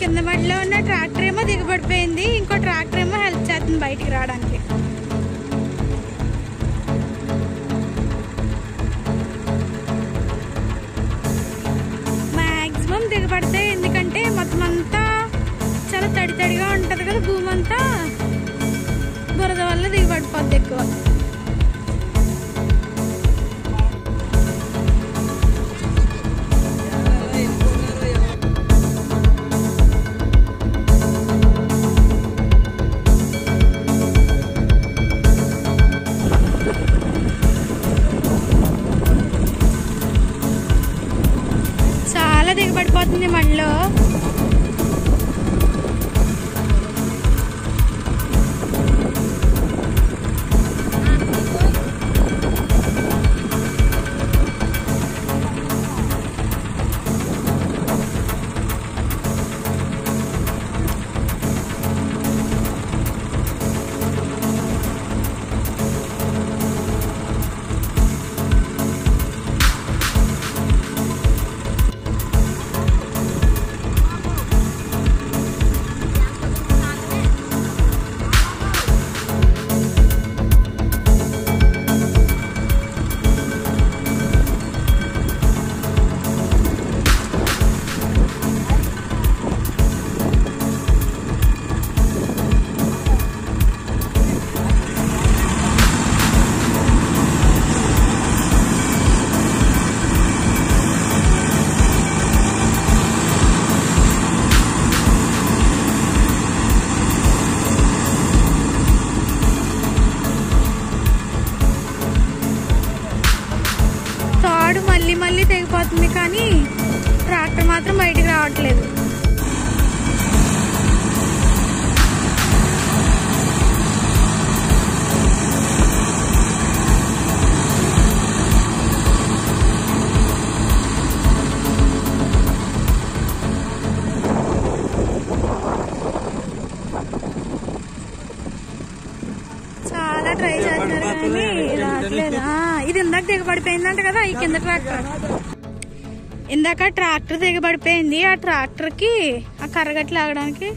కింద మడిలో ఉన్న ట్రాక్టర్ ఏమో దిగబడిపోయింది, ఇంకో ట్రాక్టర్ ఏమో హెల్ప్ చేస్తుంది బయటికి రావడానికి. మాక్సిమం దిగబడితే, ఎందుకంటే మొత్తం అంతా చాలా తడిగా ఉంటది కదా, భూమి అంతా బురద వల్ల దిగబడిపోద్ది ఎక్కువ. చాలా దిగబడిపోతుంది మళ్ళీ. మళ్ళీ తెగిపోతుంది, కానీ ట్రాక్టర్ మాత్రం బయటికి రావట్లేదు. చాలా ట్రై చేస్తున్నారు కానీ రావట్లేదు. ఇది ఇందాక దిగబడిపోయిందంట కదా, ఈ కింద ట్రాక్టర్. ఇందాక ట్రాక్టర్ దిగబడిపోయింది, ఆ ట్రాక్టర్ కి ఆ కర్రగట్లు లాగడానికి